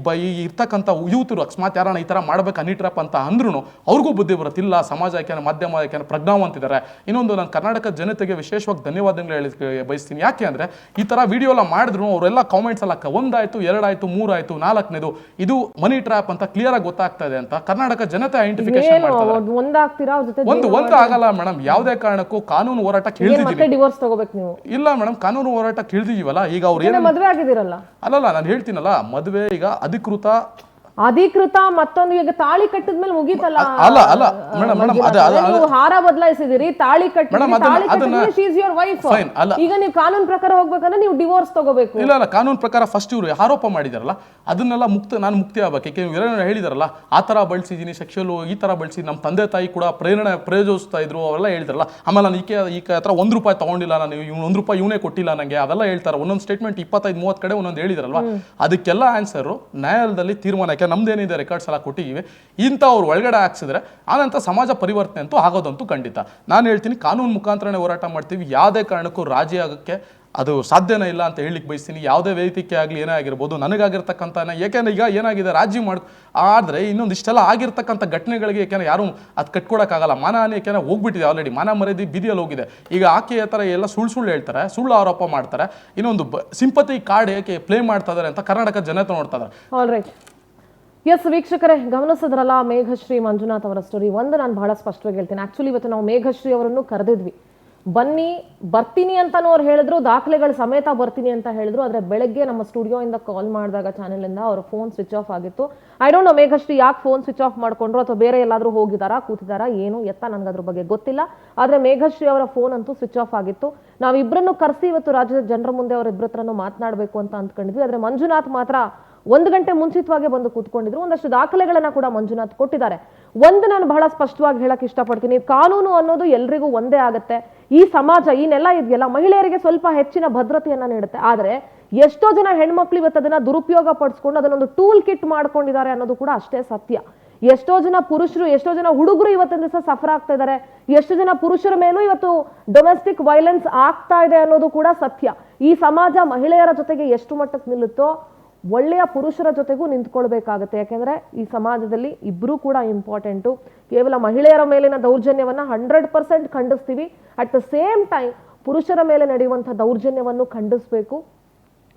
ಇರ್ತಕ್ಕಂಥ ಯೂತರು ಅಕಸ್ಮಾತ್ ಯಾರನ್ನ ಈ ಥರ ಮಾಡ್ಬೇಕು ಅನಿಟ್ರಪ್ಪ ಅಂತ ಅಂದ್ರೂ ಅವ್ರಿಗೂ ಬುದ್ಧಿ ಬರುತ್ತಿಲ್ಲ. ಸಮಾಜ ಯಾಕೆಂದ್ರೆ ಮಾಧ್ಯಮ ಯಾಕೆಂದ್ರೆ ಪ್ರಜ್ಞಾವಂತಿದ್ದಾರೆ. ಇನ್ನೊಂದು ನಾನು ಕರ್ನಾಟಕ ಜನತೆಗೆ ವಿಶೇಷವಾಗಿ ಧನ್ಯವಾದಗಳು ಹೇಳಿ ಬಯಸ್ತೀನಿ. ಯಾಕೆ ಅಂದರೆ ಈ ಥರ ವಿಡಿಯೋ ಎಲ್ಲ ಮಾಡಿದ್ರು ಅವರೆಲ್ಲ ಕಾಮೆಂಟ್ಸ್ ಎಲ್ಲ 1 ಆಯಿತು 2 ಆಯಿತು 3 ಆಯಿತು 4ನೇದು ಇದು ಮನಿ ಟ್ರ್ಯಾಪ್ ಅಂತ ಕ್ಲಿಯರ್ ಆಗಿ ಗೊತ್ತಾಗ್ತಾ ಇದೆ ಅಂತ ಕರ್ನಾಟಕ ಜನತೆ ಐಡೆಂಟಿಫಿಕೇಶನ್ ಮಾಡ್ತಾರೆ. ಒಂದು ಆಗಲ್ಲ ಮೇಡಮ್, ಯಾವುದೇ ಕಾರಣಕ್ಕೂ ಕಾನೂನು ಹೋರಾಟಕ್ಕೆ ಇಳಿದಿದ್ದೀವಿ. ಡಿವೋರ್ಸ್ ತಗೋಬೇಕು ನೀವು? ಇಲ್ಲ ಮೇಡಮ್, ಕಾನೂನು ಹೋರಾಟಕ್ಕೆ ಇಳಿದಿದ್ದೀವಲ್ಲ. ಈಗ ಅವ್ರು ಏನು ಮದುವೆ ಆಗಿದ್ದೀರಲ್ಲ? ಅಲ್ಲಲ್ಲ, ನಾನು ಹೇಳ್ತೀನಲ್ಲ, ಮದುವೆ ಈಗ ಅಧಿಕೃತ ಮತ್ತೊಂದು ಈಗ ತಾಳಿ ಕಟ್ಟಿದ್ಮೇಲೆ ಮುಗೀತಲ್ಲ. ಅಲ್ಲ ಅಲ್ಲ ಮೇಡಮ್, ನೀವು ಹಾರ ಬದಲಾಯಿಸಿದಿರಿ, ತಾಳಿ ವೈಫ್. ಈಗ ನೀವು ಕಾನೂನು ಪ್ರಕಾರ ಹೋಗ್ಬೇಕಂದ್ರೆ ನೀವು ಡಿವೋರ್ಸ್ ತಗೋಬೇಕು. ಇಲ್ಲ ಕಾನೂನು ಪ್ರಕಾರ ಫಸ್ಟ್ ಇವರು ಆರೋಪ ಮಾಡಿದಾರಲ್ಲ ಅದನ್ನೆಲ್ಲ ನಾನು ಮುಕ್ತಿ ಆಗ್ಬೇಕು. ಯಾಕೆ ಹೇಳಿದಾರಲ್ಲ, ಆ ತರ ಬಳಸಿದೀನಿ, ಸೆಕ್ಷುವಲ್ ಈ ತರ ಬಳಸಿ, ನಮ್ಮ ತಂದೆ ತಾಯಿ ಕೂಡ ಪ್ರಯೋಜಿಸ್ತಾ ಇದ್ರು ಅವೆಲ್ಲ ಹೇಳಿದಾರಲ್ಲ. ಆಮೇಲೆ ನಾನು ಈಕೆ ಹತ್ರ ₹1 ತಗೊಂಡಿಲ್ಲ, ನಾನು ₹1 ಇವನೇ ಕೊಟ್ಟಿಲ್ಲ ನಂಗೆ, ಅದೆಲ್ಲ ಹೇಳ್ತಾರೆ. ಒಂದೊಂದು ಸ್ಟೇಟ್ಮೆಂಟ್ 25-30 ಕಡೆ ಒಂದೊಂದು ಹೇಳಿದಾರಲ್ವಾ. ಅದಕ್ಕೆಲ್ಲ ಆನ್ಸರ್ ನ್ಯಾಯಾಲಯದಲ್ಲಿ ತೀರ್ಮಾನ. ನಮ್ದೇನಿದೆ ರೆಕಾರ್ಡ್ಸ್ ಎಲ್ಲ ಕೊಟ್ಟಿದ್ದೀವಿ. ಇಂಥವ್ರು ಒಳಗಡೆ ಹಾಕ್ಸಿದ್ರೆ ಆನಂತರ ಸಮಾಜ ಪರಿವರ್ತನೆ ಅಂತೂ ಆಗೋದಂತೂ ಖಂಡಿತ. ನಾನು ಹೇಳ್ತೀನಿ, ಕಾನೂನು ಮುಖಾಂತರನೇ ಹೋರಾಟ ಮಾಡ್ತೀವಿ. ಯಾವುದೇ ಕಾರಣಕ್ಕೂ ರಾಜಿ ಆಗೋಕ್ಕೆ ಅದು ಸಾಧ್ಯನೇ ಇಲ್ಲ ಅಂತ ಹೇಳಲಿಕ್ಕೆ ಬಯಸ್ತೀನಿ. ಯಾವುದೇ ವೇದಿಕೆ ಆಗಲಿ ಏನೇ ಆಗಿರ್ಬೋದು, ನನಗಾಗಿರ್ತಕ್ಕಂಥ ಯಾಕೆಂದ್ರೆ ಈಗ ಏನಾಗಿದೆ, ರಾಜಿ ಆದರೆ ಇನ್ನೊಂದು ಇಷ್ಟೆಲ್ಲ ಆಗಿರ್ತಕ್ಕಂಥ ಘಟನೆಗಳಿಗೆ ಯಾಕೆಂದ್ರೆ ಯಾರು ಅದು ಕಟ್ಕೊಡೋಕ್ಕಾಗಲ್ಲ. ಮಾನಹಾನಿ ಯಾಕೆಂದ್ರೆ ಹೋಗ್ಬಿಟ್ಟಿದೆ ಆಲ್ರೆಡಿ, ಮಾನ ಮರ್ಯಾದೆ ಬೀದಿಯಲ್ಲಿ ಹೋಗಿದೆ. ಈಗ ಆಕೆ ಥರ ಎಲ್ಲ ಸುಳ್ಳು ಹೇಳ್ತಾರೆ, ಸುಳ್ಳು ಆರೋಪ ಮಾಡ್ತಾರೆ. ಇನ್ನೊಂದು ಸಿಂಪತಿ ಕಾರ್ಡ್ ಏಕೆ ಪ್ಲೇ ಮಾಡ್ತಾ ಇದ್ದಾರೆ ಅಂತ ಕರ್ನಾಟಕ ಜನತೆ ನೋಡ್ತಾ ಇದ್ದಾರೆ. ಆಲ್ರೈಟ್, ಎಸ್ ವೀಕ್ಷಕರೇ, ಗಮನಿಸಿದ್ರಲ್ಲ ಮೇಘಶ್ರೀ ಮಂಜುನಾಥ್ ಅವರ ಸ್ಟೋರಿ. ಒಂದು ನಾನು ಬಹಳ ಸ್ಪಷ್ಟವಾಗಿ ಹೇಳ್ತೀನಿ, ಆಕ್ಚುಲಿ ಇವತ್ತು ನಾವು ಮೇಘಶ್ರೀ ಅವರನ್ನು ಕರೆದಿದ್ವಿ, ಬನ್ನಿ ಬರ್ತೀನಿ ಅಂತಾನು ಅವ್ರು ಹೇಳಿದ್ರು, ದಾಖಲೆಗಳ ಸಮೇತ ಬರ್ತೀನಿ ಅಂತ ಹೇಳಿದ್ರು. ಆದರೆ ಬೆಳಗ್ಗೆ ನಮ್ಮ ಸ್ಟುಡಿಯೋಯಿಂದ ಕಾಲ್ ಮಾಡಿದಾಗ ಚಾನೆಲಿಂದ ಅವ್ರ ಫೋನ್ ಸ್ವಿಚ್ ಆಫ್ ಆಗಿತ್ತು. ಐ ಡೋಂಟ್ ನೋ ಮೇಘಶ್ರೀ ಯಾಕೆ ಫೋನ್ ಸ್ವಿಚ್ ಆಫ್ ಮಾಡ್ಕೊಂಡ್ರು ಅಥವಾ ಬೇರೆ ಎಲ್ಲಾದರೂ ಹೋಗಿದಾರಾ, ಕೂತಿದಾರಾ, ಏನು ಎತ್ತ ನನಗೆ ಅದ್ರ ಬಗ್ಗೆ ಗೊತ್ತಿಲ್ಲ. ಆದರೆ ಮೇಘಶ್ರೀ ಅವರ ಫೋನ್ ಅಂತೂ ಸ್ವಿಚ್ ಆಫ್ ಆಗಿತ್ತು. ನಾವಿಬ್ಬರನ್ನು ಕರೆಸಿ ಇವತ್ತು ರಾಜ್ಯದ ಜನರ ಮುಂದೆ ಅವರಿಬ್ಬರ ಹತ್ರನೂ ಮಾತನಾಡಬೇಕು ಅಂತ ಅಂದ್ಕೊಂಡಿದ್ವಿ. ಆದರೆ ಮಂಜುನಾಥ್ ಮಾತ್ರ 1 ಗಂಟೆ ಮುಂಚಿತವಾಗಿ ಬಂದು ಕೂತ್ಕೊಂಡಿದ್ರು. ಒಂದಷ್ಟು ದಾಖಲೆಗಳನ್ನ ಕೂಡ ಮಂಜುನಾಥ್ ಕೊಟ್ಟಿದ್ದಾರೆ. ಒಂದು ನಾನು ಬಹಳ ಸ್ಪಷ್ಟವಾಗಿ ಹೇಳಕ್ ಇಷ್ಟಪಡ್ತೀನಿ, ಕಾನೂನು ಅನ್ನೋದು ಎಲ್ರಿಗೂ ಒಂದೇ ಆಗುತ್ತೆ. ಈ ಸಮಾಜ ಈನೆಲ್ಲ ಇದೆಯಲ್ಲ, ಮಹಿಳೆಯರಿಗೆ ಸ್ವಲ್ಪ ಹೆಚ್ಚಿನ ಭದ್ರತೆಯನ್ನ ನೀಡುತ್ತೆ. ಆದ್ರೆ ಎಷ್ಟೋ ಜನ ಹೆಣ್ಮಕ್ಳು ಇವತ್ತು ಅದನ್ನ ದುರುಪಯೋಗ ಪಡಿಸ್ಕೊಂಡು ಅದನ್ನೊಂದು ಟೂಲ್ ಕಿಟ್ ಮಾಡ್ಕೊಂಡಿದ್ದಾರೆ ಅನ್ನೋದು ಕೂಡ ಅಷ್ಟೇ ಸತ್ಯ. ಎಷ್ಟೋ ಜನ ಪುರುಷರು, ಎಷ್ಟೋ ಜನ ಹುಡುಗರು ಇವತ್ತಿನ ದಿವಸ ಸಫರ್ ಆಗ್ತಾ ಇದ್ದಾರೆ. ಎಷ್ಟು ಜನ ಪುರುಷರ ಮೇಲೂ ಇವತ್ತು ಡೊಮೆಸ್ಟಿಕ್ ವೈಲೆನ್ಸ್ ಆಗ್ತಾ ಇದೆ ಅನ್ನೋದು ಕೂಡ ಸತ್ಯ. ಈ ಸಮಾಜ ಮಹಿಳೆಯರ ಜೊತೆಗೆ ಎಷ್ಟು ಮಟ್ಟಕ್ಕೆ ನಿಲ್ಲುತ್ತೋ ಒಳ್ಳೆಯ ಪುರುಷರ ಜೊತೆಗೂ ನಿಂತ್ಕೊಳ್ಬೇಕಾಗತ್ತೆ. ಯಾಕೆಂದ್ರೆ ಈ ಸಮಾಜದಲ್ಲಿ ಇಬ್ರು ಕೂಡ ಇಂಪಾರ್ಟೆಂಟು. ಕೇವಲ ಮಹಿಳೆಯರ ಮೇಲಿನ ದೌರ್ಜನ್ಯವನ್ನ 100% ಖಂಡಿಸ್ತೀವಿ. ಅಟ್ ದ ಸೇಮ್ ಟೈಮ್ ಪುರುಷರ ಮೇಲೆ ನಡೆಯುವಂಥ ದೌರ್ಜನ್ಯವನ್ನು ಖಂಡಿಸ್ಬೇಕು,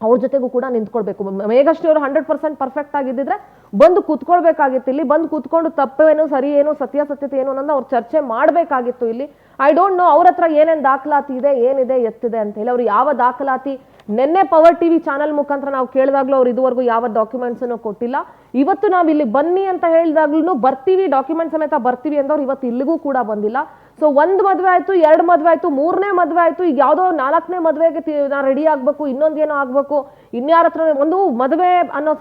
ಅವ್ರ ಜೊತೆಗೂ ಕೂಡ ನಿಂತ್ಕೊಳ್ಬೇಕು. ಮೇಘಶ್ರೀ ಅವರು 100% ಪರ್ಫೆಕ್ಟ್ ಆಗಿದ್ದಿದ್ರೆ ಬಂದು ಕೂತ್ಕೊಳ್ಬೇಕಾಗಿತ್ತು ಇಲ್ಲಿ. ಬಂದು ಕೂತ್ಕೊಂಡು ತಪ್ಪೇನು ಸರಿ ಏನು ಸತ್ಯಾಸತ್ಯತೆ ಏನು ಅನ್ನೋದನ್ನ ಅವ್ರು ಚರ್ಚೆ ಮಾಡಬೇಕಾಗಿತ್ತು ಇಲ್ಲಿ. ಐ ಡೋಂಟ್ ನೋ ಅವ್ರ ಹತ್ರ ಏನೇನು ದಾಖಲಾತಿ ಇದೆ, ಏನಿದೆ ಎತ್ತಿದೆ ಅಂತ ಹೇಳಿ. ಅವ್ರು ಯಾವ ದಾಖಲಾತಿ ನಿನ್ನೆ ಪವರ್ ಟಿವಿ ಚಾನಲ್ ಮುಖಾಂತರ ನಾವು ಕೇಳಿದಾಗ್ಲೂ ಅವ್ರು ಇದುವರೆಗೂ ಯಾವ ಡಾಕ್ಯುಮೆಂಟ್ಸ್ ಅನ್ನು ಕೊಟ್ಟಿಲ್ಲ. ಇವತ್ತು ನಾವು ಇಲ್ಲಿ ಬನ್ನಿ ಅಂತ ಹೇಳಿದಾಗ್ಲೂ ಬರ್ತೀವಿ, ಡಾಕ್ಯುಮೆಂಟ್ ಸಮೇತ ಬರ್ತೀವಿ ಅಂದವ್ರು ಇವತ್ತು ಇಲ್ಲಿಗೂ ಕೂಡ ಬಂದಿಲ್ಲ. ಸೊ 1 ಮದುವೆ ಆಯ್ತು, 2 ಮದುವೆ ಆಯ್ತು, 3ನೇ ಮದುವೆ ಆಯ್ತು, ಈಗ ಯಾವುದೋ 4ನೇ ಮದುವೆಗೆ ನಾ ರೆಡಿ ಆಗ್ಬೇಕು, ಇನ್ನೊಂದೇನೋ ಆಗ್ಬೇಕು, ಇನ್ಯಾರ ಹತ್ರ. ಒಂದು ಮದುವೆ ಅನ್ನೋ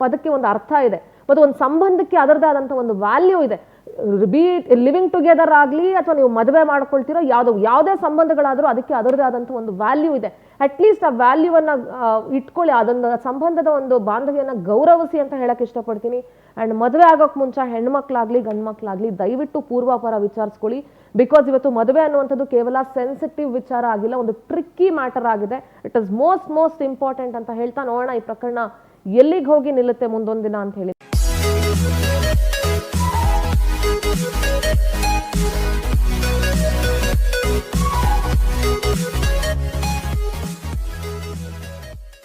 ಪದಕ್ಕೆ ಒಂದು ಅರ್ಥ ಇದೆ, ಮತ್ತು ಒಂದು ಸಂಬಂಧಕ್ಕೆ ಅದರದೇ ಆದಂಥ ಒಂದು ವ್ಯಾಲ್ಯೂ ಇದೆ. ಬಿ ಲಿವಿಂಗ್ ಟುಗೆದರ್ ಆಗಲಿ ಅಥವಾ ನೀವು ಮದುವೆ ಮಾಡ್ಕೊಳ್ತಿರೋ ಯಾವುದೇ ಸಂಬಂಧಗಳಾದರೂ ಅದಕ್ಕೆ ಅದರದೇ ಆದಂಥ ಒಂದು ವ್ಯಾಲ್ಯೂ ಇದೆ. ಅಟ್ಲೀಸ್ಟ್ ಆ ವ್ಯಾಲ್ಯೂವನ್ನು ಇಟ್ಕೊಳ್ಳಿ, ಅದೊಂದು ಸಂಬಂಧದ ಒಂದು ಬಾಂಧವ್ಯನ ಗೌರವಿಸಿ ಅಂತ ಹೇಳಕ್ ಇಷ್ಟಪಡ್ತೀನಿ. ಆ್ಯಂಡ್ ಮದುವೆ ಆಗೋಕ್ಕೆ ಮುಂಚೆ ಹೆಣ್ಮಕ್ಳಾಗ್ಲಿ ಗಂಡು ಮಕ್ಕಳಾಗ್ಲಿ ದಯವಿಟ್ಟು ಪೂರ್ವಾಪರ ವಿಚಾರಿಸ್ಕೊಳ್ಳಿ. ಬಿಕಾಸ್ ಇವತ್ತು ಮದುವೆ ಅನ್ನುವಂಥದ್ದು ಕೇವಲ ಸೆನ್ಸಿಟಿವ್ ವಿಚಾರ ಆಗಿಲ್ಲ, ಒಂದು ಟ್ರಿಕ್ಕಿ ಮ್ಯಾಟರ್ ಆಗಿದೆ. ಇಟ್ ಇಸ್ ಮೋಸ್ಟ್ ಇಂಪಾರ್ಟೆಂಟ್ ಅಂತ ಹೇಳ್ತಾ ನೋಡೋಣ ಈ ಪ್ರಕರಣ ಎಲ್ಲಿಗೆ ಹೋಗಿ ನಿಲ್ಲುತ್ತೆ ಮುಂದೊಂದು ದಿನ ಅಂತ ಹೇಳಿ